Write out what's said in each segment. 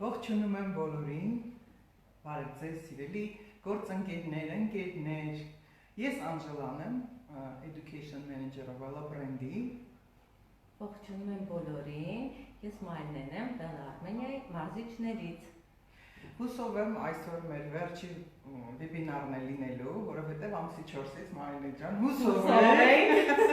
Ողջունում եմ բոլորին, բարև ձեզ սիրելի գործընկերներ, ընկերներ։ Ես Անժելան եմ, Education Manager-ը Vela Brand-ի։ Ողջունում եմ բոլորին, ես Մարինեն եմ, Vela Armenia-ի մարզիչներից։ Հուսով եմ այսօր մեր վերջին վեբինարն է լինելու, որովհետև ամսի 4-ից Մարինե ջան, հուսով ենք,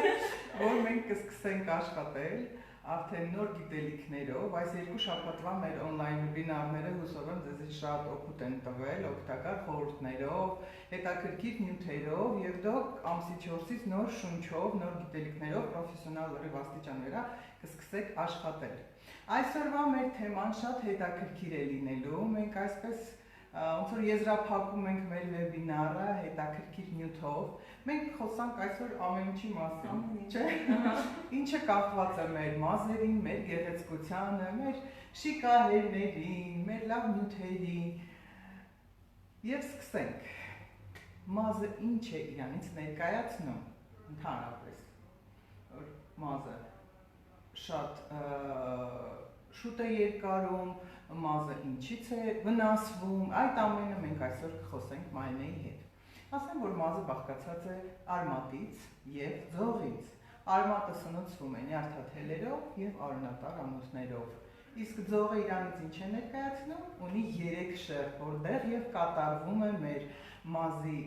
որ մենք կսկսենք աշխատել արդեն նոր գիտելիքներով, այս երկու շաբաթվա մեր on-line վեբինարները հուսով եմ ձեզ շատ օգուտ են տվել, օգտակար խորհուրդներով, հետաքրքիր նյութերով եւ դուք ամսի 4-ից նոր շունչով, նոր գիտելիքներով պրոֆեսիոնալ լրիվ աստիճան վրա կսկսեք աշխատել։ Այսօրվա մեր թեման շատ հետաքրքիր է լինելու, մենք այսպես ոնց որ եզրափակում ենք մեր վեբինարը հետաքրքիր նյութով, մենք խոսանք այսօր ամեն ինչի մասին, չէ՞։ Ինչը կախված է մեր մազերին, մեր գեղեցկությանը, մեր շիկահերներին, մեր լավ նյութերին։ Եվ սկսենք։ Մազը ինչ է իրանից ներկայացնում ընդհանրապես, որ մազը շատ շուտ է երկարում, մազը ինչից է վնասվում, այդ ամենը մենք այսօր կխոսենք Մարինեի հետ։ Ասեմ, որ մազը բաղկացած է արմատից և ձողից։ Արմատը սնուցվում է նյարդաթելերով և արյունատար ամուսներով։ Իսկ ձողը իրանից ինչ է ներկայացնում, ունի 3 շերտ, որտեղ և կատարվում է մեր մազի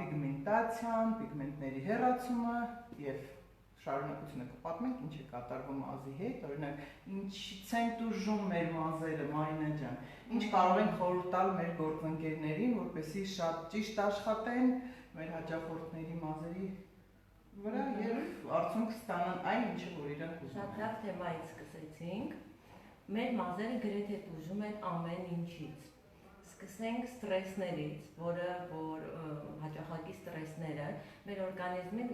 պիգմենտացիան, պիգմենտների հեռացումը և շարունակությունը կպատմենք ինչ է կատարվում մազի հետ, օրինակ ինչից են տուժում մեր մազերը, Մարինե ջան, ինչ կարող են խորհուրդ տալ մեր գործընկերներին, որպեսզի շատ ճիշտ աշխատեն մեր հաճախորդների մազերի վրա եւ արդյունք ստանան այն ինչը որ իրենք ուզում են։ Շատ լավ թեմայից սկսեցինք։ Մեր մազերը գրեթե տուժում են ամեն ինչից։ Սկսենք ստրեսներից, որ հաճախակի ստրեսները մեր օրգանիզմին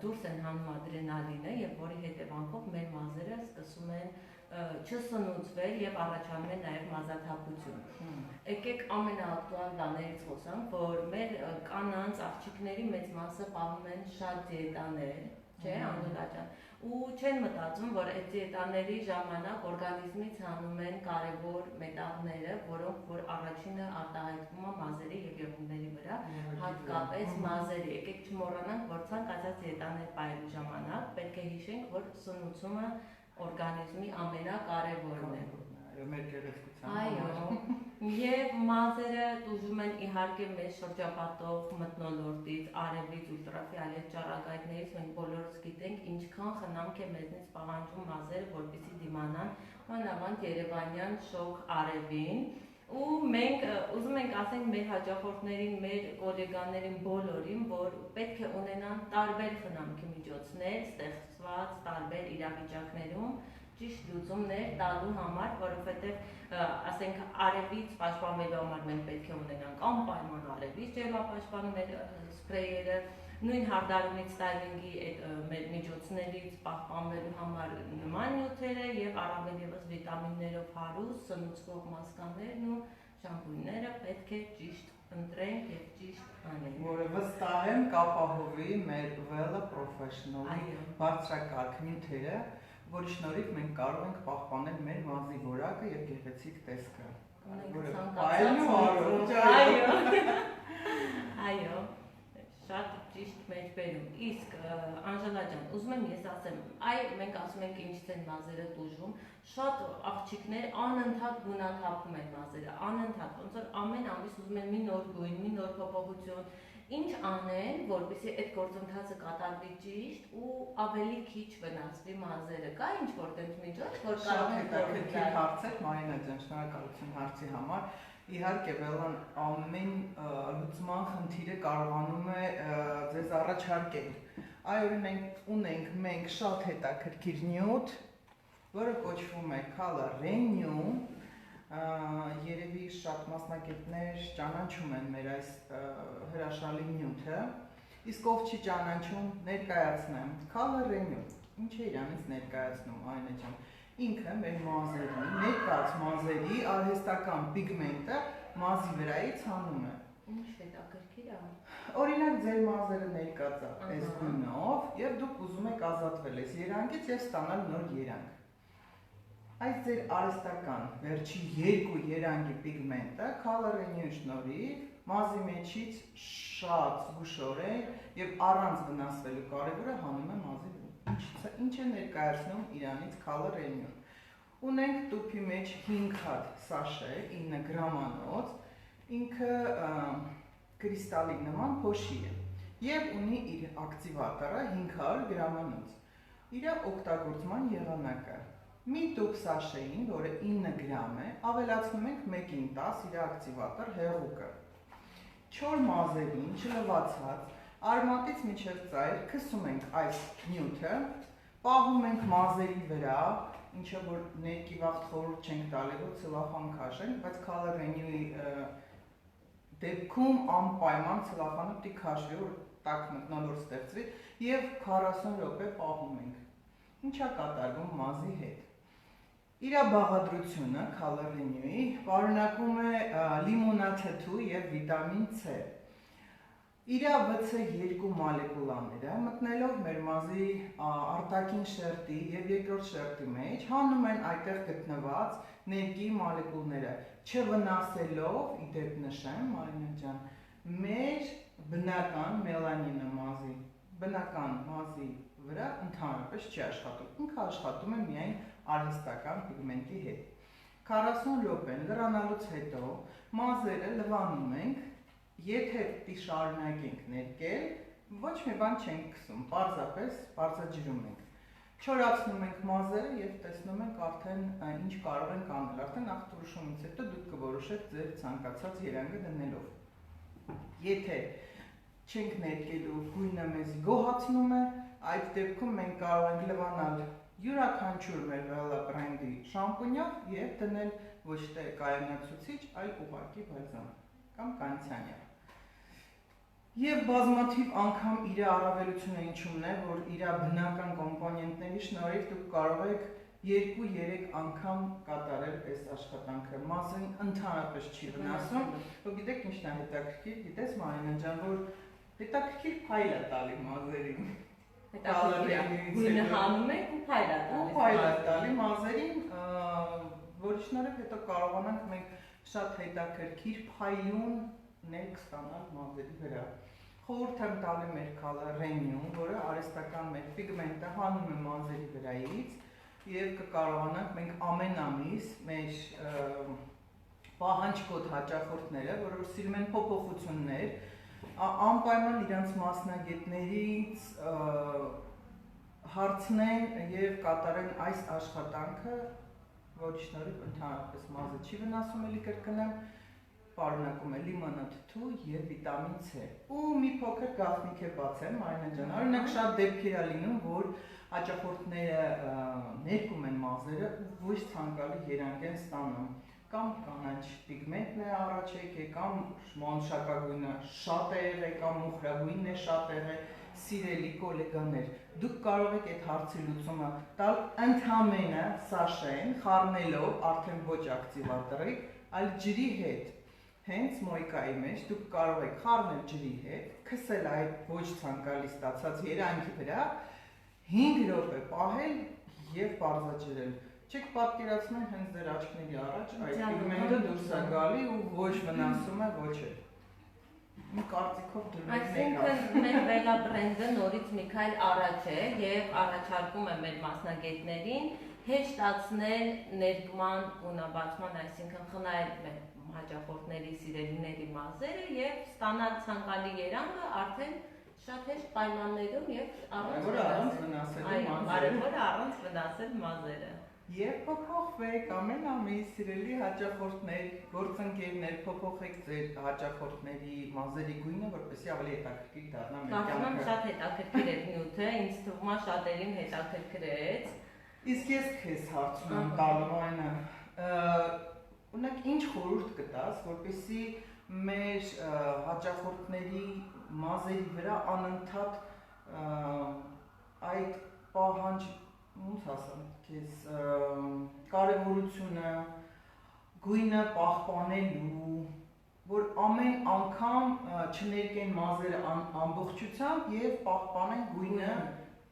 դուրս են հանում ադրենալինը եւ որի հետևանքով մեր մազերը սկսում են չսնուցվել եւ առաջանում է նաեւ մազաթափություն։ Եկեք ամենաակտուալ բաներից խոսանք, որ մեր կանանց աղջիկների մեծ մասը պահում են շատ դիետաներ, չէ՞, Անգելա ջան, ու չեն մտածում, որ այդ դիետաների ժամանակ օրգանիզմից հանում են կարևոր մետաղները, որոնք որ առաջինը արտահայտվում է մազերի եւ եղունգների վրա, հատկապես մազերի։ Եկեք չմոռանանք, որ ցանկացած դիետաներ պահելու ժամանակ պետք է հիշենք, որ սնուցումը օրգանիզմի ամենակարևորն է։ Այո, մեր գեղեցկության։ Այո, եւ մազերը տուժում են իհարկե մեզ շրջապատող մթնոլորտից, արևից, ուլտրաֆիոլետ ճառագայթներից, մենք բոլորս գիտենք ինչքան խնամք է մեզնից պահանջում մազերը, որպեսզի դիմանան մանավանդ երևանյան շոգ արևին, ու մենք ուզում ենք ասենք մեր հաճախորդներին, մեր գոլեգաներին բոլորին, որ պետք է ունենան տարբեր խնամքի միջոցներ, ստեղծված տարբեր իրավիճակներում ճիշտ լուծումներ տալու համար, որովհետև ասենք արևից պաշտպանվելու համար մենք պետք է ունենանք անպայման արևից ջերմապաշտպաններ սպրեյերը, նույն հարդարումից ստայլինգի մեր միջոցներից պահպանվելու համար նման նյութերը եւ առավել եւս վիտամիններով հարուստ սնուցվող մասկաներն ու շամպունյները պետք է ճիշտ ընտրենք եւ ճիշտ անենք, որը վստահ եմ կապահովի մեր Vela Professional-ի բարձրակարգ նյութերը, որի շնորհիվ մենք կարող ենք պահպանել մեր մազի որակը եւ գեղեցիկ տեսքը։ Այո, շատ ճիշտ մեջբերում։ Իսկ Անժելա ջան, ուզում եմ ես ասեմ, մենք ասում ենք ինչից են մազերը տուժում, շատ աղջիկներ անընդհատ գունաթափում են մազերը, անընդհատ, ոնց որ ամեն ամիս ուզում են մի նոր գույն, մի նոր փոփոխություն, ինչ անեն, որպեսզի այդ գործընթացը կատարվի ճիշտ ու ավելի քիչ վնասվի մազերը։ Կա ինչ-որ տենց միջոց, որ կարող են հետաքրքիր հարցեր, Մարինե ջան, շնորհակալություն հարցի համար։ Իհարկե, Վելան ամեն լուծման խնդիրը կարողանում է ձեզ առաջարկել։ Այո, ունենք մենք շատ հետաքրքիր նյութ, որը կոչվում է Color Renew, երևի շատ մասնակիցներ ճանաչում են մեր այս հրաշալի նյութը, իսկ ով չի ճանաչում, ներկայացնեմ Color Renew, ինչ է իրանից ներկայացնում, Մարինե ջան, ինքը մեր մազերի, ներկայաց մազերի արհեստական պիգմենտը մազի վրայից հանում է։ Ինչ հետաքրքիր է։ Օրինակ ձեր մազերը ներկած է այս գույնով եւ դուք ուզում եք ազատվել այս երանգից եւ ստանալ նոր երանգ։ Այս ձեր արհեստական վերջի երկու երանգի պիգմենտը color renew-ի շնորհիվ մազի մեջից շատ զգուշորեն եւ առանց վնասվելու կարևորը հանում է մազի վրա։ Ինչ է ներկայացնում իրանից color renew-ն։ Ունենք տուփի մեջ 5 հատ սաշե 9 գրամանոց, ինքը կրիստալի նման փոշի է եւ ունի իր ակտիվատորը 500 գրամանոց։ Իր օգտագործման եղանակը մի տուփ սաշեին, որը 9 գրամ է, ավելացնում ենք 1-ին 10 իր ակտիվատոր հեղուկը։ 4 մազերին չլվացած արմատից մինչև ծայր քսում ենք այս նյութը, պահում ենք մազերի վրա, ինչը որ ներքի վաղ խորհուրդ չենք տալի, որ ցլոֆան քաշենք, բայց color renew-ի դեպքում անպայման ցլոֆանը պիտի քաշվի, որ տաք մթնոլորտ ստեղծվի եւ 40 րոպե պահում ենք։ Ինչա կատարվում մազի հետ։ Իր բաղադրությունը color renew-ի պարունակում է լիմոնաթթու եւ վիտամին C։ Իր WC2 մոլեկուլաները մտնելով մեր մազի արտաքին շերտի եւ երկրորդ շերտի մեջ հանում են այդտեղ գտնված ներքի մոլեկուլները, չվնասելով, իդեպ նշեմ, Մարինա ջան, մեր բնական մելանինը բնական մազի վրա ընդհանրապես չի աշխատում, ինքը աշխատում է միայն արհեստական պիգմենտի հետ։ 40 րոպեն լրանալուց հետո մազերը լվանում ենք, եթե պիտի շարունակենք ներկել, ոչ մի բան չենք քսում, պարզապես պարզաջրում ենք։ Չորացնում ենք մազերը եւ տեսնում ենք արդեն ինչ կարող ենք անել, արդեն ախտորոշումից հետո դուք կորոշեք ձեր ցանկացած երանգը դնելով։ Եթե չենք ներկելու, գույնը մեզ գոհացնում է, այդ դեպքում մենք կարող ենք լվանալ յուրաքանչյուր մեր Vela բրենդի շամպունյով եւ դնել ոչ թե կայունացուցիչ, այլ ուղղակի բալզամ կամ կանցանյա։ Եվ բազմաթիվ անգամ իր առավելությունը ինչումն է, որ իր բնական կոմպոնենտների շնորհիվ դուք կարող եք 2-3 անգամ կատարել այս աշխատանքը։ Մազին ընդհանրապես չի վնասում, որ գիտեք ինչն է հետաքրքիր, գիտես Մարինա ջան, որ հետաքրքիր փայլ է տալի մազերին։ Գույնը հանում եք ու փայլ է տալի մազերին, որի շնորհիվ հետո կարողանանք մենք շատ հետաքրքիր փայլուն ներք ստանալ մազերի վրա։ Խորհուրդ եմ տալի մեր color renew, որը արհեստական մեր պիգմենտը հանում է մազերի վրայից եւ կկարողանանք մենք ամեն ամիս մեր պահանջկոտ հաճախորդները, որոնք սիրում են փոփոխություններ, անպայման իրանց մասնագետներից հարցնեն եւ կատարեն այս աշխատանքը, որի շնորհիվ ընդհանրապես մազը չի վնասում, էլի կրկնեմ, պարունակում է լիմոնաթթու եւ վիտամին C։ Ու մի փոքր գաղտնիք է բացեմ, Մարինա ջան, օրինակ շատ դեպքեր է լինում, որ հաճախորդները ներկում են մազերը ու ոչ ցանկալի երանգ են ստանում։ Կամ կանաչ պիգմենտն է առաջ եկել, կամ մանուշակագույնը շատ է եղել, կամ մոխրագույնն է շատ եղել, սիրելի գոլեգաներ, դուք կարող եք այդ հարցի լուծումը տալ ընդհանրապես սաշեն, խառնելով արդեն ոչ ակտիվատորի, այլ ջրի հետ։ Հենց մոյկայի մեջ դուք կարող եք խառնել ջրի հետ, քսել այդ ոչ ցանկալի ստացած երանգի վրա, 5 րոպե պահել եւ պարզաջրել։ Չեք պատկերացնում հենց ձեր աչքների առաջ այդ պիգմենտը դուրս է գալի ու ոչ վնասում է, ոչ էլ։ Մի կարծիքով դրում եք մեկ։ Այսինքն մեր Vela բրենդը նորից մի քայլ առաջ է եւ առաջարկում է մեր մասնագետներին հեշտացնել ներկման ունաբացման, այսինքն խնայել մեր հաճախորդների սիրելիների մազերը եւ ստանալ ցանկալի երանգը արդեն շատ հեշտ պայմաններում եւ առանց վնասել մազերը։ Եվ փոփոխվեք ամեն ամիս սիրելի հաճախորդներ, գործընկերներ, փոփոխեք ձեր հաճախորդների մազերի գույնը, որպեսզի ավելի հետաքրքիր դառնա մեր կյանքը։ Շատ հետաքրքիր է նյութը, ինձ թվում է շատերին հետաքրքրեց։ Իսկ ես քեզ հարցնում եմ տալու այնը, ունեք ինչ խորհուրդ կտաս, որպեսզի մեր հաճախորդների մազերի վրա անընդհատ այդ պահանջ ոնց ասեմ քեզ կարևորությունը գույնը պահպանելու, որ ամեն անգամ չներկեն մազերը ամբողջությամբ եւ պահպանեն գույնը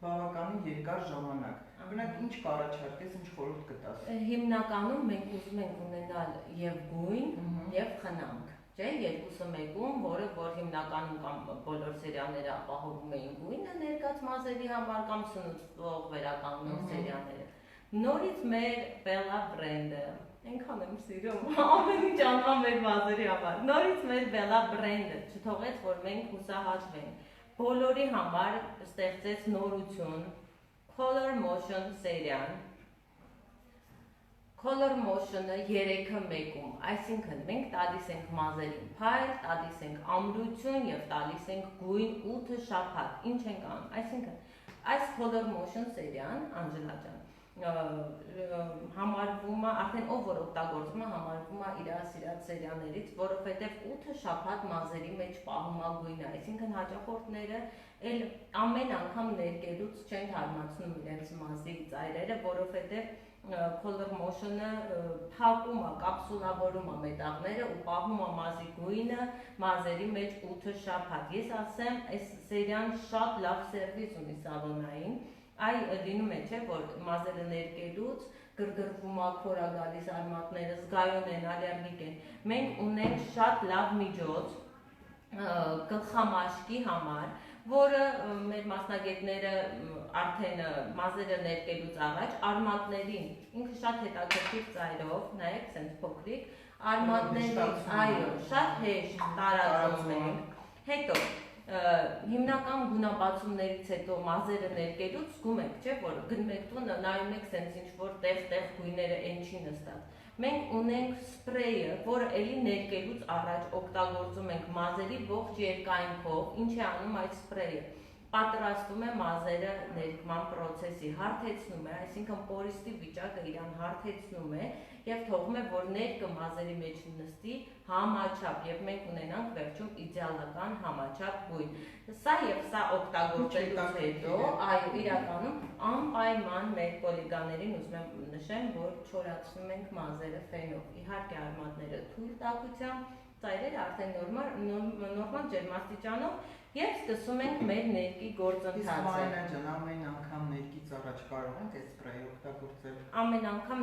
բավականին երկար ժամանակ։ Օրինակ ինչ կառաջարկես, ինչ խորհուրդ կտաս։ Հիմնականում մենք ուզում ենք ունենալ եւ գույն եւ խնամք, չէ՞, երկուսը մեկում, որ հիմնականում կամ բոլոր սերիաները ապահովում էին գույնը ներկած մազերի համար կամ սնուցող վերականգնող սերիաները։ Նորից մեր Bella brand-ը, այնքան եմ սիրում, ամեն ինչ անում մեր մազերի համար։ Նորից մեր Bella brand-ը չթողեց, որ մենք հուսահատվենք։ Բոլորի համար ստեղծեց նորություն Color Motion սերիան։ Color Motion-ը 3-ը մեկում, այսինքն մենք տալիս ենք մազերին փայլ, տալիս ենք ամրություն եւ տալիս ենք գույն 8 շաբաթ։ Ինչ ենք անում, այսինքն այս Color Motion սերիան, Անժելա ջան, համարվում է, արդեն ով որ օգտագործում է, համարվում է իր սիրած սերիաներից, որովհետև 8 շաբաթ մազերի մեջ պահում է գույնը, այսինքն հաճախորդները էլ ամեն անգամ ներկելուց չեն հարմացնում իրենց մազի ծայրերը, որովհետև Color Motion-ը փակում է, կապսուլավորում է մետաղները ու պահում է մազի գույնը մազերի մեջ 8 շաբաթ։ Ես ասեմ, այս սերիան շատ լավ սերվիս ունի սալոնային, այ լինում է, չէ, որ մազերը ներկելուց գրգռվում է, քորա գալիս արմատները, զգայուն են, ալերգիկ են։ Մենք ունենք շատ լավ միջոց գլխամաշկի համար, որը մեր մասնագետները արդեն մազերը ներկելուց առաջ արմատներին, ինքը շատ հետաքրքիր ծայրով, նայեք, սենց փոքրիկ, արմատներին, այո, շատ հեշտ տարածում ենք, հետո հիմնական գունաբացումներից հետո մազերը ներկելուց զգում եք, չէ, որ գնում եք տունը, նայում եք սենց ինչ-որ տեղ գույները են չի նստած։ Մենք ունենք սպրեյը, որը էլի ներկելուց առաջ օգտագործում ենք մազերի ողջ երկայնքով, ինչ է անում այդ սպրեյը։ Պատրաստում է մազերը ներկման պրոցեսի, հարթեցնում է, այսինքն պորիստի վիճակը իրան հարթեցնում է եւ թողում է, որ ներկը մազերի մեջ նստի համաչափ եւ մենք ունենանք վերջում իդեալական համաչափ գույն։ Սա եւ սա օգտագործելուց հետո, այո, իրականում անպայման մեր կոլեգաներին ուզում եմ նշեմ, որ չորացնում ենք մազերը ֆենով։ Իհարկե արմատները թույլ տաքությամբ, ծայրերը արդեն նորմալ ջերմաստիճանով եւ սկսում ենք մեր ներկի գործընթացը։ Իսկ ջան, ամեն անգամ ներկից առաջ կարող ենք այս սպրեյը օգտագործել։ Ամեն անգամ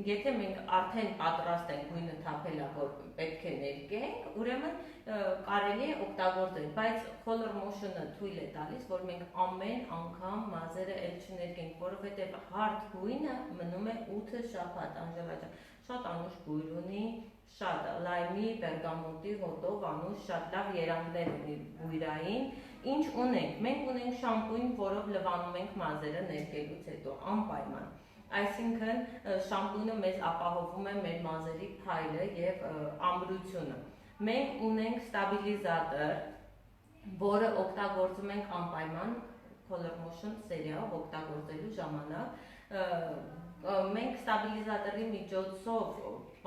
եթե մենք արդեն պատրաստ ենք գույնը թափելա, որ պետք է ներկենք, ուրեմն կարելի է օգտագործել, բայց Color Motion-ը թույլ է տալիս, որ մենք ամեն անգամ մազերը էլ չներկենք, որովհետեւ հարթ գույնը մնում է 8 շաբաթ, Անժելա ջան, շատ անուշ գույն ունի, շատ լայմի, բերգամոտի, հոտով անուշ, շատ լավ երանգներ ունի բույրային, ինչ ունենք, մենք ունենք շամպույն, որով լվանում ենք մազերը ներկելուց հետո, անպայման, այսինքն շամպույնը մեզ ապահովում է մեր մազերի փայլը եւ ամրությունը, մենք ունենք ստաբիլիզատոր, որը օգտագործում ենք անպայման Color Motion սերիայով օգտագործելու ժամանակ, մենք ստաբիլիզատորի միջոցով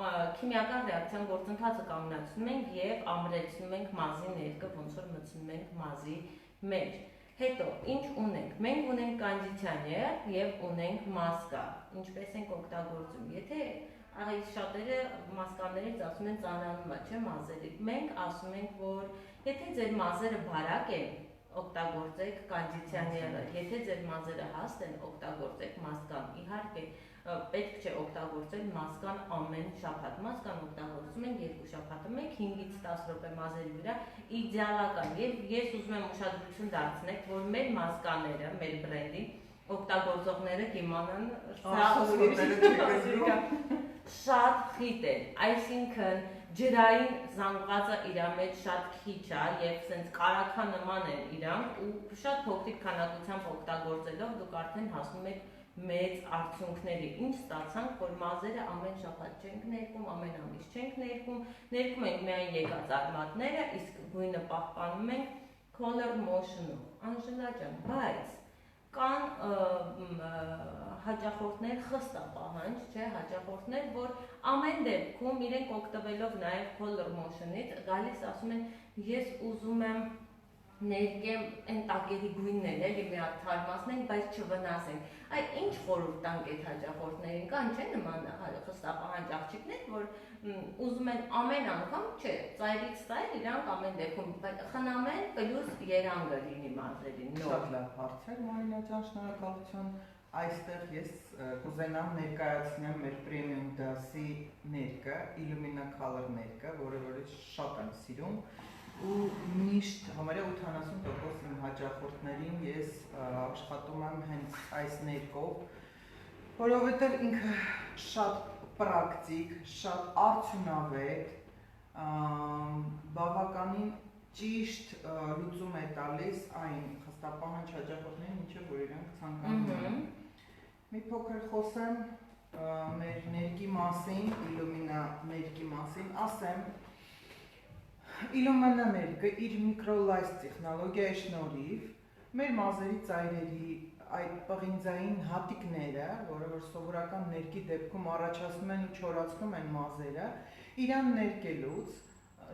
քիմիական ռեակցիան գործընթացը կանգնացնում ենք եւ ամրեցնում ենք մազի ներկը, ոնց որ մտցնում ենք մազի մեջ։ Հետո ինչ ունենք։ Մենք ունենք կոնդիցիոներ եւ ունենք մասկա։ Ինչպես ենք օգտագործում։ Եթե աղի շատերը մասկաներից ասում են ծանրանում է, չէ՞, մազերի։ Մենք ասում ենք, որ եթե ձեր մազերը բարակ են, օգտագործեք կոնդիցիոները, եթե ձեր մազերը հաստ են, օգտագործեք մասկան։ Իհարկե պետք չէ օգտագործել մասկան ամեն շաբաթ։ Մասկան օգտագործում ենք 2 շաբաթը մեկ 5-ից 10 րոպե մազերի վրա իդեալական։ Եվ ես ուզում եմ ուշադրություն դարձնեք, որ մեր մասկաները, մեր բրենդի օգտագործողները կիմանան շատ խիտ են, այսինքն ջրային զանգվածը իրա մեջ շատ քիչ է եւ սենց կարաքանման են իրանք ու շատ փոքրիկ քանակությամբ օգտագործելով դուք արդեն հասնում եք մեծ արդյունքների։ Ինչ ստացանք, որ մազերը ամեն շաբաթ չենք ներկում, ամեն ամիս չենք ներկում ենք միայն եկած արմատները, իսկ գույնը պահպանում ենք Color Motion-ում։ Անժելա ջան, բայց կան հաճախորդներ խստապահանջ, չէ, հաճախորդներ, որ ամեն դեպքում իրենք օգտվելով նաև Color Motion-ից գալիս ասում են, ես ուզում եմ ներկեմ այն տակերի գույնն էլի մի հատ թարմացնենք, բայց չվնասենք։ Այ ինչ խորհուրդ տանք այդ հաճախորդներին, կան չէ նման խստապահանջ աղջիկներ, որ ուզում են ամեն անգամ, չէ, ծայրից ծայր իրանք ամեն դեպքում խնամեն պլյուս երանգը լինի մազերին։ Շատ լավ հարց էր, Մարինա ջան, շնորհակալություն։ այստեղ ես կուզենամ ներկայացնեմ մեր պրեմիում դասի ներկը, Illumina Color ներկը, որը որ շատ եմ սիրում ու միշտ համարյա 80% իմ հաճախորդներին ես աշխատում եմ հենց այս ներկով, որովհետև ինքը շատ պրակտիկ, շատ արդյունավետ, բավականին ճիշտ լուծում է տալիս այն խստապահանջ հաճախորդներին, ինչը որ իրենք ցանկանում են։ Մի փոքր խոսեմ մեր ներկի մասին, Illumina ներկի մասին, ասեմ Illumina ներկը իր microlight տեխնոլոգիայի շնորհիվ մեր մազերի ծայրերի այդ պղինձային հատիկները, որը որ սովորական ներկի դեպքում առաջացնում են ու չորացնում են մազերը, իրան ներկելուց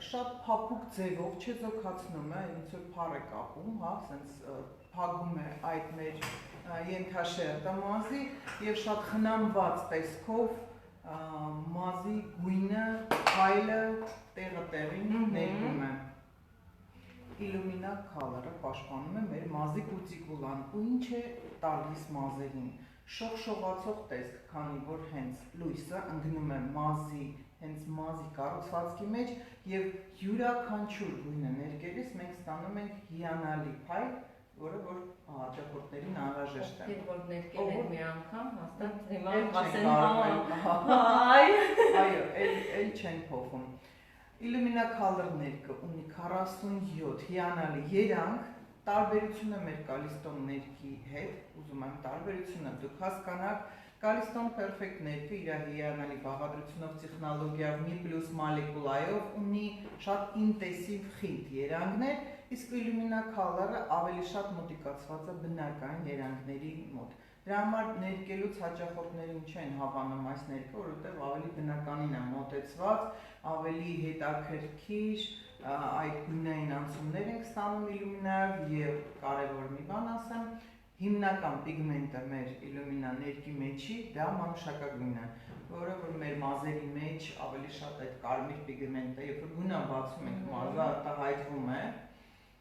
շատ փափուկ ձևով չեզոքացնում է, ոնց որ փառ է կապում, հա, ասենց փագում է այդ մեր ենթաշերտը մազի եւ շատ խնամված տեսքով մազի գույնը, փայլը տեղը տեղին ներկում է։ Illumina Color-ը պաշտպանում է մեր մազի կուտիկուլան ու ինչ է տալիս մազերին շողշողացող տեսք, քանի որ հենց լույսը ընկնում է մազի հենց մազի կառուցվածքի մեջ եւ յուրաքանչյուր գույնը ներկելիս մենք ստանում ենք հիանալի փայլ, որը որ հաճախորդներին անհրաժեշտ է։ Ովքեր որ ներկել են մի անգամ, հաստատ հիմա ասեն այո, էլ չեն փոխում։ Illumina Color ներկը ունի 47 հիանալի երանգ, տարբերությունը մեր Calliston ներկի հետ, ուզում եմ տարբերությունը դուք հասկանաք, Calliston Perfect ներկը իր հիանալի բաղադրությունով տեխնոլոգիայով մի պլյուս մոլեկուլայով ունի շատ ինտենսիվ խիտ երանգներ, իսկ Illumina Color-ը ավելի շատ մոտիկացված է բնական երանգների մոտ։ Դրա համար ներկելուց հաճախորդներին չեն հավանում այս ներկը, որովհետև ավելի բնականին է մոտեցված, ավելի հետաքրքիր այդ գույնային անցումներ ենք ստանում Illumina-ով եւ կարևոր մի բան ասեմ, հիմնական պիգմենտը մեր Illumina ներկի մեջի դա մանուշակագույնն է, որը որ մեր մազերի մեջ ավելի շատ այդ կարմիր պիգմենտը, երբ որ գույնը բացում ենք, մազը արտահայտվում է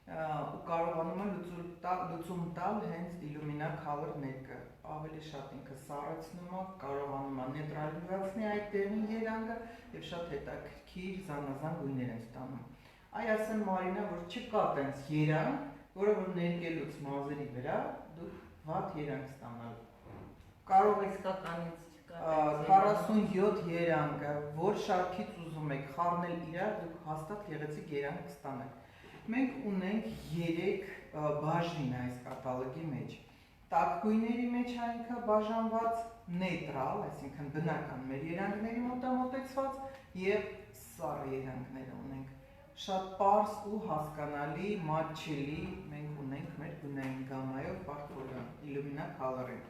ու կարողանում է լուծում տալ հենց Illumina Color ներկը, ավելի շատ ինքը սառեցնում է, կարողանում է նեյտրալիզացնել այդ տեղին երանգը եւ շատ հետաքրքիր զանազան գույներ են ստանում։ Այ ասեմ Մարինա, որ չկա տենց երանգ, որը որ ներկելուց մազերի վրա դուք վատ երանգ ստանալ։ Կարող եք 47 երանգը, որ շարքից ուզում եք խառնել իրար, դուք հաստատ գեղեցիկ երանգ կստանաք։ Մենք ունենք 3 բաժին այս կատալոգի մեջ։ Տաք գույների մեջ այնքը բաժանված, նեյտրալ, այսինքն բնական մեր երանգների մոտեցված եւ սառը երանգներ ունենք։ Շատ պարզ ու հասկանալի, մատչելի մենք ունենք մեր գույնային գամայով պարտվորը Illumina Color-ին։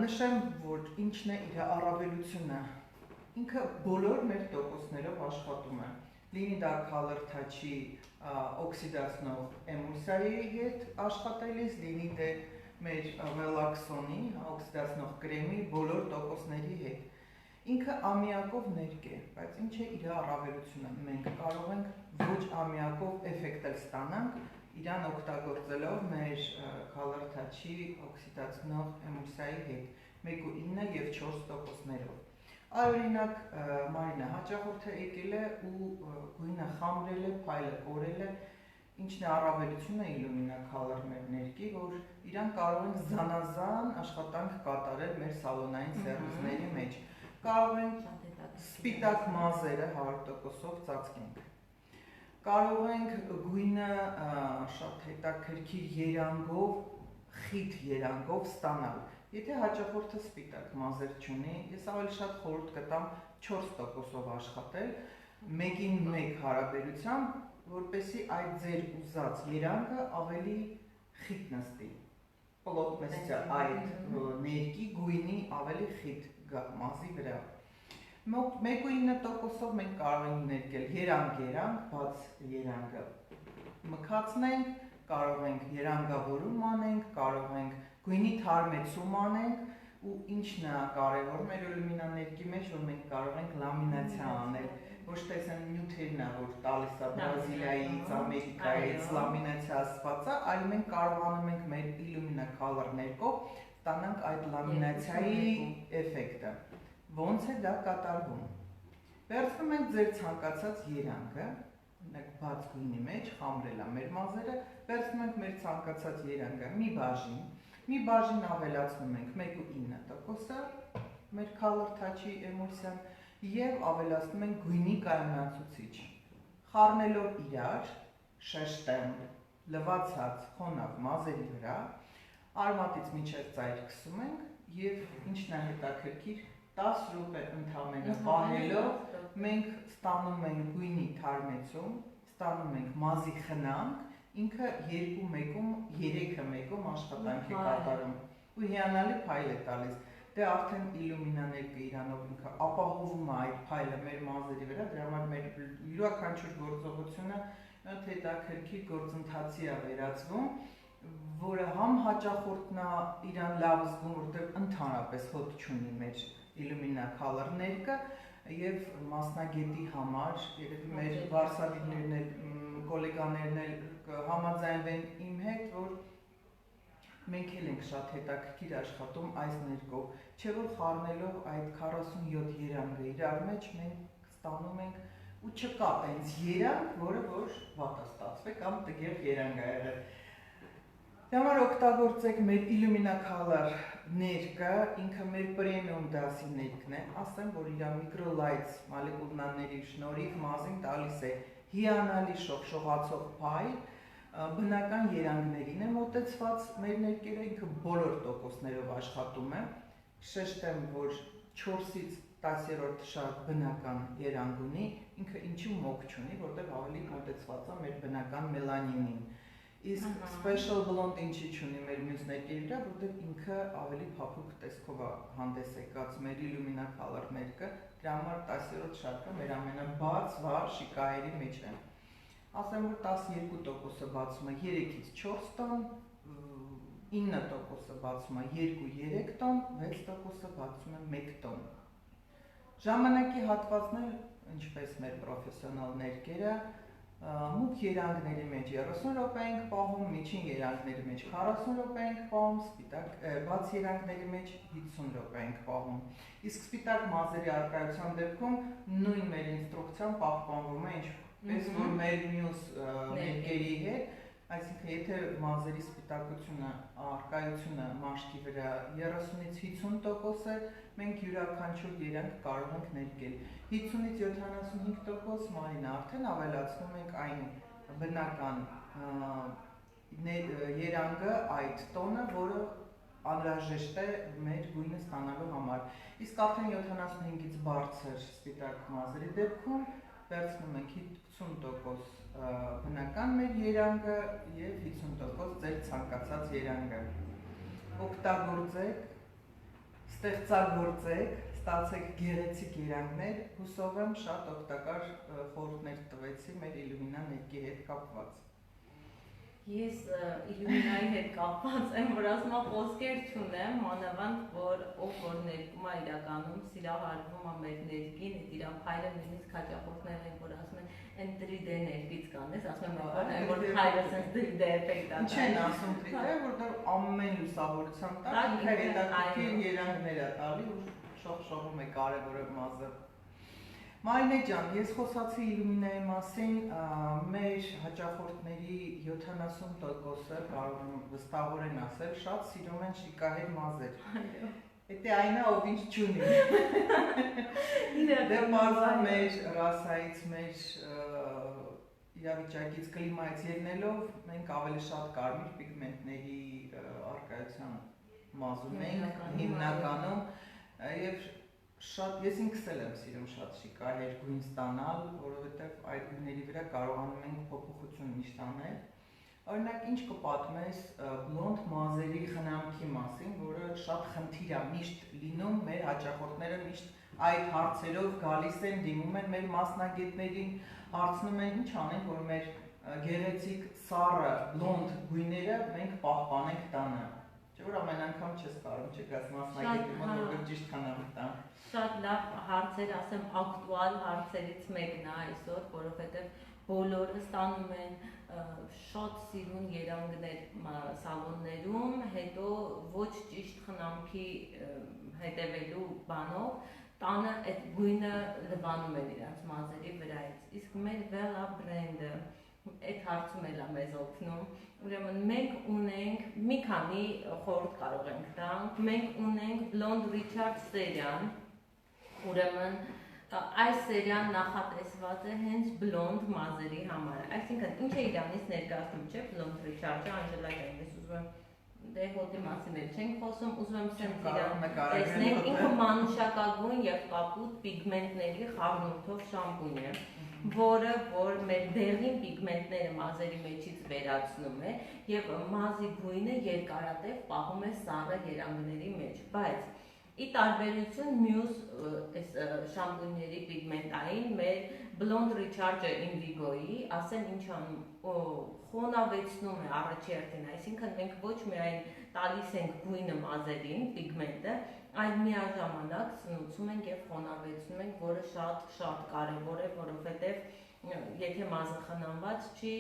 Նշեմ, որ ինչն է իր առավելությունը։ Ինքը բոլոր մեր տոկոսներով աշխատում է։ Լինի դա Color Touch-ի օքսիդացնող էմուլսիայի հետ աշխատելիս, լինի դե մեր Relaxon-ի օքսիդացնող կրեմի բոլոր տոկոսների հետ։ Ինքը ամիակով ներկ է, բայց ինչ է իր առավելությունը։ Մենք կարող ենք ոչ ամիակով էֆեկտ ստանանք, իրան օգտագործելով մեր Color Touch-ի օքսիդացնող էմուլսիայի հետ 1.9 եւ 4%-ներով։ Օրինակ Մարինա հաճախորդը եկել է ու գույնը խամրել է, փայլը կորել է, ինչն է առավելությունը Illumina Color մեր ներկի, որ իրան կարող ենք զանազան աշխատանք կատարել մեր սալոնային սերվիսների մեջ։ Կարող ենք սպիտակ մազերը 100%-ով ծածկենք։ Կարող ենք գույնը շատ հետաքրքիր երանգով, խիտ երանգով ստանալ։ Եթե հաճախորդը սպիտակ մազեր չունի, ես ավելի շատ խորհուրդ կտամ 4%-ով աշխատել, 1:1 հարաբերությամբ, որպեսզի այդ ձեր ուզած երանգը ավելի խիտ նստի։ Պլոկմեսիա այդ ներկի գույնի ավելի խիտ գա մազի վրա։ 1.9%-ով մենք կարող ենք ներկել երանգ, բաց երանգը մքացնենք, կարող ենք երանգավորում անենք, կարող ենք գույնի թարմեցում անենք ու ինչն է կարևոր մեր Illumina ներկի մեջ, որ մենք կարող ենք լամինացիա անել։ ոչ թե ասեն նյութերն է, որ տալիս է Բրազիլիայից, Ամերիկայից, լամինացիացված է, այլ մենք կարողանում ենք մեր Illumina Color ներկով ստանանք այդ լամինացիայի էֆեկտը։ Ոնց է դա կատարվում։ Վերցնում ենք ձեր ցանկացած երանգը, ունեք բաց գույնի մեջ, խամրել է մեր մազերը, վերցնում ենք մեր ցանկացած երանգը մի բաժին ավելացնում ենք 1.9%-ը մեր Color Touch-ի էմուլսիան եւ ավելացնում ենք գույնի կայունացուցիչ։ Խառնելով իրար, շեշտեմ, լվացած խոնավ մազերի վրա, արմատից մինչև ծայր քսում ենք եւ ինչն է հետաքրքիր 10 րոպե ընդամենը պահելով մենք ստանում ենք գույնի թարմեցում, ստանում ենք մազի խնամք, ինքը 2-1-ում, 3-1-ում աշխատանք է կատարում ու հիանալի փայլ է տալիս։ Դե արդեն Illumina ներկը իրանով ինքը ապահովում է այդ փայլը մեր մազերի վրա, դրա համար մեր յուրաքանչյուր գործողությունը հետաքրքիր գործընթացի է վերածվում, որը համ հաճախորդն է իրան լավ զգում, որտեղ ընդհանրապես հոտ չունի մեր Illumina Color ներկը եւ մասնագետի համար, երևի մեր վարսավիրներն էլ, գոլեգաներն էլ համաձայնվեն իմ հետ, որ մենք էլ ենք շատ հետաքրքիր աշխատում այս ներկով, չէ որ խառնելով այդ 47 երանգը իրար մեջ մենք ստանում ենք ու չկա տենց երանգ, որը որ վատ է ստացվել կամ տգեղ երանգ է եղել։ Դրա համար օգտագործեք մեր Illumina Color ներկը, ինքը մեր պրեմիում դասի ներկն է, ասեմ, որ իր microlights մոլեկուլների շնորհիվ մազին տալիս է հիանալի շողշողացող փայլ, բնական երանգներին է մոտեցված մեր ներկերը, ինքը բոլոր տոկոսներով աշխատում է, շեշտեմ, որ 4-ից 10-րդ շատ բնական երանգ ունի, ինքը ինչու մոք չունի, որտեղ ավելի մոտեցված է մեր բնական մելանինին։ Իսկ Special Blonde ինչի չունի մեր մյուս ներկերի վրա, որտեղ ինքը ավելի փափուկ տեսքով է հանդես եկած մեր Illumina Color ներկը, դրա համար 10-րդ շարքը մեր ամենաբաց վառ շիկահերի մեջ է։ Ասեմ, որ 12%-ը բացում է 3-ից 4 տոն, 9%-ը բացում է 2-3 տոն, 6%-ը բացում է 1 տոն։ Ժամանակի հատվածն էլ, ինչպես մեր պրոֆեսիոնալ ներկերը, մուգ երանգների մեջ 30 րոպե ենք պահում, միջին երանգների մեջ 40 րոպե ենք պահում, բաց երանգների մեջ 50 րոպե ենք պահում։ Իսկ սպիտակ մազերի առկայության դեպքում նույն մեր ինստրուկցիան պահպանվում է ինչպես որ մեր մյուս ներկերի հետ, այսինքն եթե մազերի սպիտակությունը, առկայությունը մաշկի վրա 30-ից 50% է, մենք յուրաքանչյուր երանգ կարող ենք ներկել։ 50-ից 75% Մարինա արդեն ավելացնում ենք այն բնական երանգը, այդ տոնը, որը անհրաժեշտ է մեր գույնը ստանալու համար։ Իսկ արդեն 75-ից բարձր սպիտակ մազերի դեպքում վերցնում ենք 50% բնական մեր երանգը եւ 50% ձեր ցանկացած երանգը։ Օգտագործեք, ստեղծագործեք, ստացեք գեղեցիկ երանգներ, հուսով եմ շատ օգտակար խորհուրդներ տվեցի մեր Illumina ներկի հետ կապված։ Ես Illumina-ի հետ կապված եմ, որ ասում եմ խոսքեր չունեմ, մանավանդ որ ով որ ներկում է իրականում սիրահարվում է մեր ներկին, այդ իր փայլը նույնիսկ հաճախորդներ են, որ ասում են այն 3D ներկից կանես, ասում եմ որ փայլը sense 3D էֆեկտ է։ Ինչ են ասում 3D, որտեղ ամեն լուսավորության տակ ինքը հետաքրքիր երանգներ է տալի ու շողշողում է կարևորը մազը։ Մարինե ջան, ես խոսացի Illumina-ի մասին, մեր հաճախորդների 70%-ը կարող եմ վստահորեն ասել, շատ սիրում են շիկահեր մազեր։ Դա այն է, ով ինչ չունի։ Դե մազը մեր ռասայից, մեր իրավիճակից, կլիմայից ելնելով, մենք ավելի շատ կարմիր պիգմենտների առկայության մազում ենք, հիմնականում, եւ շատ ես ինքս էլ եմ սիրում շատ շիկահեր գույն ստանալ, որովհետև այդ գույների վրա կարողանում ենք փոփոխություն միշտ անել։ Օրինակ, ինչ կպատմես բլոնդ մազերի խնամքի մասին, որը շատ խնդիր է միշտ լինում, մեր հաճախորդները միշտ այդ հարցերով գալիս են, դիմում են մեր մասնագետներին, հարցնում են ինչ անենք, որ մեր գեղեցիկ սառը բլոնդ գույները մենք պահպանենք տանը։ Չէ՞ որ ամեն անգամ չես կարող չգաս մասնագետի մոտ որ ճիշտ քանակը տա։ Շատ լավ հարցեր, ասեմ, ակտուալ հարցերից մեկն է այսօր, որովհետև բոլորը ստանում են շատ սիրուն երանգներ սալոններում, հետո ոչ ճիշտ խնամքի հետևելու բանով տանը այդ գույնը լվանում են իրենց մազերի վրայից, իսկ մեր Vela բրենդը այդ հարցում էլ է մեզ օգնում, ուրեմն մենք ունենք մի քանի խորհուրդ կարող ենք տանք, մենք ունենք Blonde Richard սերիան, ուրեմն այս սերիան նախատեսված է հենց բլոնդ մազերի համար, այսինքն ինչ է իրանից ներկայացնում չէ Blonde Richard-ը, Անջելա ես ուզում եմ դե հոտի մասին էլ չենք խոսում, ուզում եմ սենց իրան տեսնենք, ինքը մանուշակագույն և կապուտ պիգմենտների խառնուրդով շամպուն է, որը որ մեր դեղին պիգմենտները մազերի մեջից վերացնում է և մազի գույնը երկարատև պահում է սառը երանգների մեջ, բայց ի տարբերություն մյուս շամպունների պիգմենտային մեր Blonde Richard-ը Indigo-ի, ասեմ ինչ անում, խոնավեցնում է առաջերտին, այսինքն մենք ոչ միայն տալիս ենք գույնը մազերին, պիգմենտը, այլ միաժամանակ սնուցում ենք և խոնավեցնում ենք, որը շատ կարևոր է, որովհետև եթե մազը խնամված չի,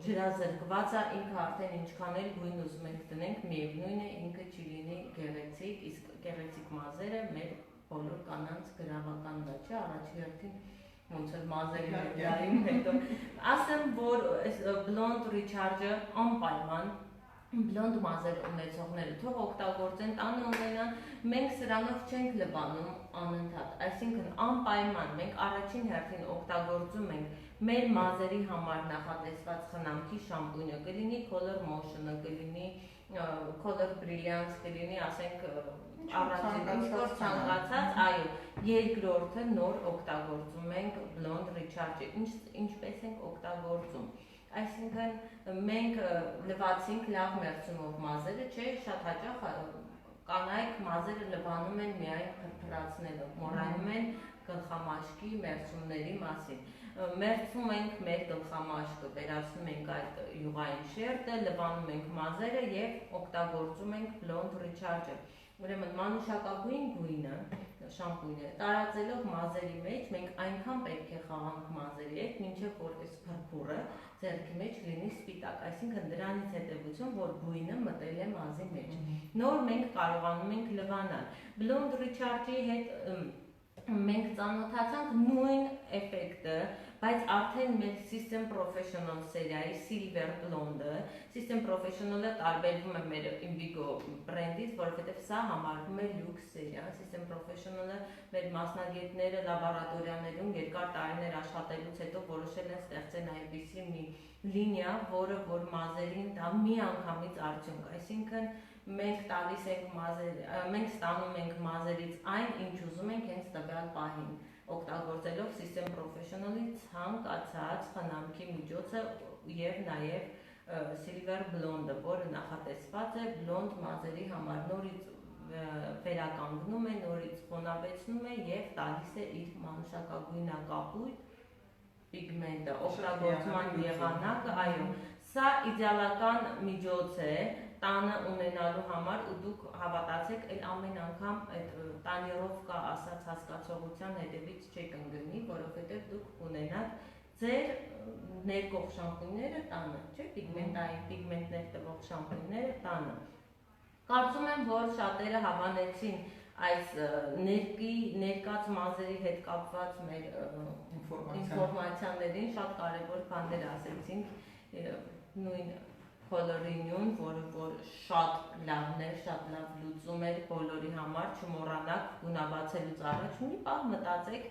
ջրազրկված է, ինքը արդեն ինչքան էլ գույն ուզում ենք տնենք, միևնույն է, ինքը չի լինի գեղեցիկ, իսկ գեղեցիկ մազերը մեր բոլոր կանանց գրավական դա չէ, առաջերտին ոնց էլ մազերի ներկայում հետո ասեմ, որ Blonde Richard-ը անպայման բլոնդ մազեր ունեցողները թող օգտագործեն տանը ունենան, մենք սրանով չենք լվանում անընդհատ, այսինքն անպայման մենք առաջին հերթին օգտագործում ենք մեր մազերի համար նախատեսված խնամքի շամպունը, կլինի Color Motion-ը, կլինի Color Brilliance, կլինի ասենք առաջին ինչ-որ ցանկացած, այո, երկրորդը նոր օգտագործում ենք Blonde Richard-ը, ինչպես ենք օգտագործում, այսինքն մենք լվացինք լավ մերձումով մազերը, չէ, շատ հաճախ կանայք մազերը լվանում են միայն փրփրացնելով, մոռանում են գլխամաշկի մերձումների մասին, մերձում ենք մեր գլխամաշկը, վերացնում ենք այդ յուղային շերտը, լվանում ենք մազերը և օգտագործում ենք Blonde Richard-ը, ուրեմն մանուշակագույն գույնը, շամպույնը, տարածելով մազերի մեջ, մենք այնքան պետք է խաղանք մազերի հետ, մինչև որ այս փրփուրը ձեռքի մեջ լինի սպիտակ, այսինքն դրանից հետևություն, որ գույնը մտել է մազի մեջ, նոր մենք կարողանում ենք լվանալ, Blonde Richard-ի հետ մենք ծանոթացանք նույն էֆեկտը, բայց արդեն մեր System Professional սերիայի Silver Blonde-ը, System Professional-ը տարբերվում է մեր Indigo բրենդից, որովհետև սա համարվում է լյուքս սերիա, System Professional-ը մեր մասնագետները լաբորատորիաներում երկար տարիներ աշխատելուց հետո որոշել են ստեղծեն այնպիսի մի լինիա, որը որ մազերին տա մի անգամից արդյունք, այսինքն մենք տալիս ենք մենք ստանում ենք մազերից այն, ինչ ուզում ենք հենց տվյալ պահին, օգտագործելով System Professional-ի ցանկացած խնամքի միջոցը և նաև Silver Blonde-ը, որը նախատեսված է բլոնդ մազերի համար, նորից վերականգնում է, նորից խոնավեցնում է և տալիս է իր մանուշակագույնակապույտ պիգմենտը, օգտագործման եղանակը, այո, սա իդեալական միջոց է տանը ունենալու համար ու դուք հավատացեք, էլ ամեն անգամ այդ տանիրովկա ասած հասկացողության հետևից չեք ընկնի, որովհետև դուք ունենաք ձեր ներկող շամպունները տանը, չէ, պիգմենտներ տվող շամպունները տանը։ Կարծում եմ, որ շատերը հավանեցին այս ներկած մազերի հետ կապված մեր ինֆորմացիաներին, շատ կարևոր բաներ ասեցինք, նույն Color-ին, որը որ շատ լավն էր, շատ լավ լուծում էր բոլորի համար, չմոռանաք գունաբացելուց առաջ մի պահ մտածեք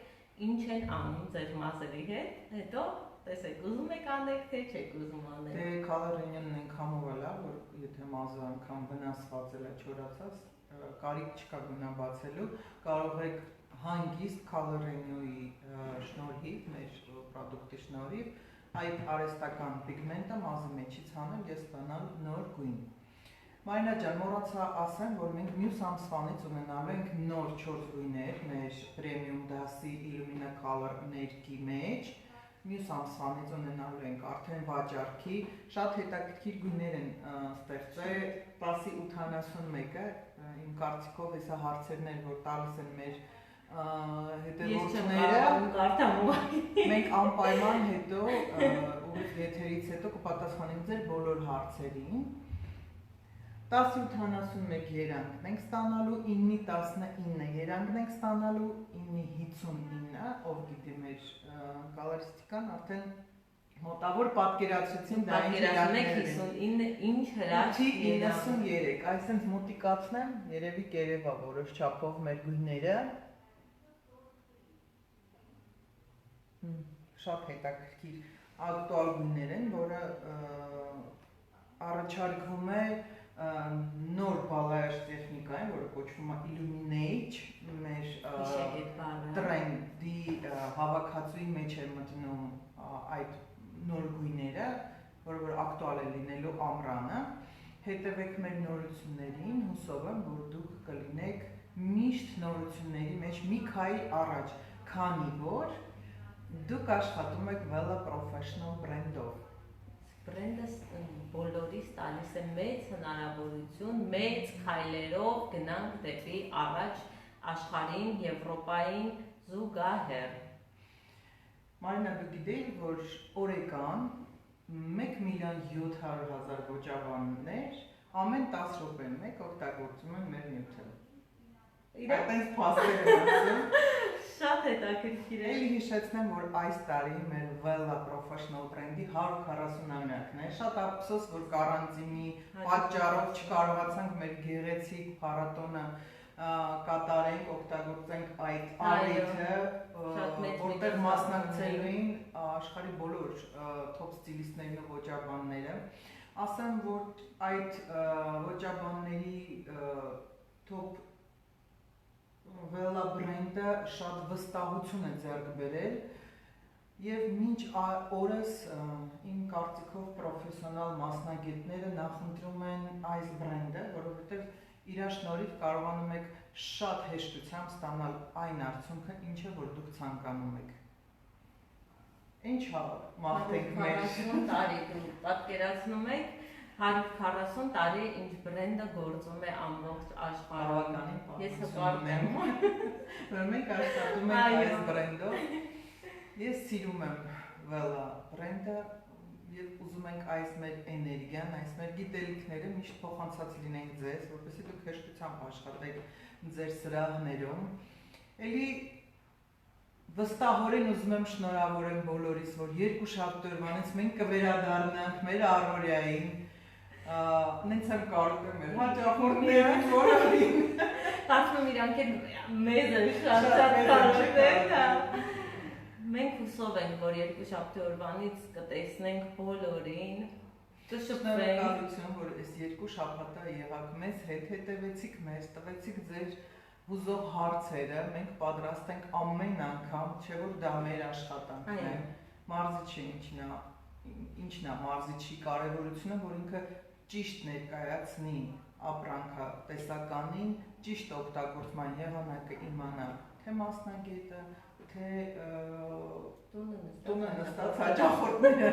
ինչ են անում ձեր մազերի հետ, հետո տեսեք ուզում եք անեք, թե չեք ուզում անել։ Դե Color-ին այնքանով է լավ, որ եթե մազը անգամ վնասված է, չորացած, կարիք չկա գունաբացելու, կարող եք հանգիստ Color-ի շնորհիվ, մեր պրոդուկտի շնորհիվ այդ արհեստական պիգմենտը մազի մեջից հանել և ստանալ նոր գույն։ Մարինա ջան, մոռացա ասեմ, որ մենք մյուս ամսվանից ունենալու ենք նոր 4 գույներ մեր պրեմիում դասի Illumina Color ներքի մեջ, մյուս ամսվանից ունենալու ենք արդեն վաճառքի, շատ հետաքրքիր գույներ են ստեղծել 10-ի 81-ը, իմ կարծիքով հեսա հարցերն են, որ տալիս են մեր հետևորդները, մենք անպայման հետո, եթերից հետո կպատասխանենք ձեր բոլոր հարցերին, 10-81 երանքն ենք ստանալու, 9-19 երանքն ենք ստանալու, 9-59, ով գիտի մեր կալարիստիկան արդեն մոտավոր պատկերացրեցին դա ինչ ինչ հրաշք 93, այսինքն մոտիկացնեմ, երևի կերևա որոշ չափով մեր գույները, շատ հետաքրքիր ակտուալ գույներ են, որը առաջարկվում է նոր բալայաշ տեխնիկային, որը կոչվում է Illuminate, մեր տրենդի հավաքածուի մեջ է մտնում այդ նոր գույները, որը որ ակտուալ է լինելու ամռանը, հետևեք մեր նորություններին, հուսով եմ, որ դուք կլինեք միշտ նորությունների մեջ մի քայլ առաջ, քանի որ դուք աշխատում եք Vela Professional brand-ով։ Brand-ը բոլորիս տալիս է մեծ հնարավորություն, մեծ քայլերով գնանք դեպի առաջ աշխարհին, Եվրոպային զուգահեռ։ Մարինա, դու գիտեիր, որ օրեկան 1.700.000 ոճավաններ ամեն 10 րոպեն մեկ օգտագործում են մեր նյութը։ Այդպես փաստեր են ասում։ Շատ հետաքրքիր է։ Էլի հիշեցնեմ, որ այս տարի մեր Vela Professional brand-ի 140-ամյակն է։ Շատ ափսոս, որ կարանտինի պատճառով չկարողացանք մեր գեղեցիկ փառատոնը կատարենք, օգտագործենք այդ առիթը, որտեղ մասնակցելու են աշխարհի բոլոր top ստիլիստներն ու ոճաբանները։ Ասեմ, որ այդ ոճաբանների top Vela brand-ը շատ վստահություն է ձեռք բերել եւ մինչ օրս իմ կարծիքով պրոֆեսիոնալ մասնագետները նախընտրում են այս brand-ը, որովհետեւ իր շնորհիվ կարողանում եք շատ հեշտությամբ ստանալ այն արդյունքը, ինչը որ դուք ցանկանում եք։ Ինչ մաղթենք մեր 40 տարի դու պատկերացնում եք 140 տարի ինչ բրենդը գործում է ամբողջ աշխարհում։ Ես հպարտ եմ։ Մենք աշխատում ենք այս բրենդով։ Ես սիրում եմ Vela բրենդը եւ ուզում ենք այս մեր էներգիան, այս մեր գիտելիքները միշտ փոխանցած լինենք ձեզ, որպեսզի դուք հեշտությամբ աշխատեք ձեր սրահներում։ Էլի վստահորեն ուզում եմ շնորհավորել բոլորիս, որ երկու շաբթի օրվանից մենք կվերադառնանք մեր առօրյային նենց եմ կարոտում եմ հաճախորդներին, որին կարծում եմ իրանք են մեզ են շատ կարոտել։ Մենք հուսով ենք, որ երկու շաբթի օրվանից կտեսնենք բոլորին, կշփվենք, որ այս երկու շաբաթը եղաք մեզ հետ, հետևեցիք մեզ, տվեցիք ձեր հուզող հարցերը, մենք պատրաստ ենք ամեն անգամ, չէ որ դա մեր աշխատանքն է։ Մարզիչը ինչն է մարզիչի կարևորությունը, որ ինքը ճիշտ ներկայացնի ապրանքը տեսականին, ճիշտ օգտագործման եղանակը իմանա թե մասնագետը, թե տունը նստած հաճախորդները։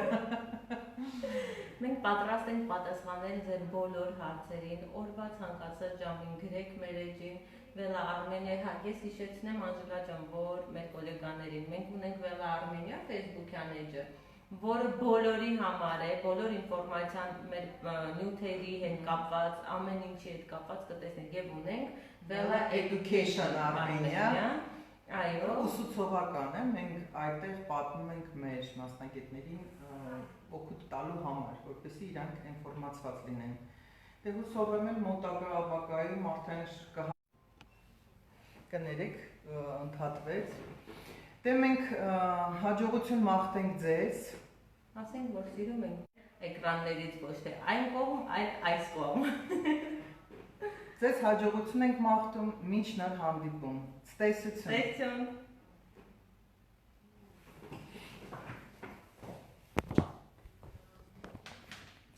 Մենք պատրաստ ենք պատասխանել ձեր բոլոր հարցերին, օրվա ցանկացած ժամին գրեք մեր էջին, Vela Armenia, ես հիշեցնեմ Անժելա ջան, որ մեր գոլեգաներին, մենք ունենք Vela Armenia Facebook-յան էջը, որը բոլորի համար է, բոլոր ինֆորմացիան մեր նյութերի հետ կապված, ամեն ինչի հետ կապված կտեսնենք եւ ունենք Vela Education Armenia, այո, ուսուցողական է, մենք այդտեղ պատմում ենք մեր մասնագետներին օգուտ տալու համար, որպեսզի իրանք ինֆորմացված լինեն։ Դե հուսով եմ մոտակա ապագայում արդեն կներեք ընդհատվեց։ Դե մենք հաջողություն մաղթենք ձեզ։ Ասենք, որ սիրում ենք էկրաններից ոչ թե այն կողմ, այլ այս կողմ։ Ձեզ հաջողություն ենք մաղթում, մինչ նոր հանդիպում։ Ստեսություն։ Ստեսություն։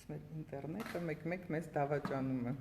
Մեր ինտերնետը մեկ-մեկ մեզ դավաճանում է։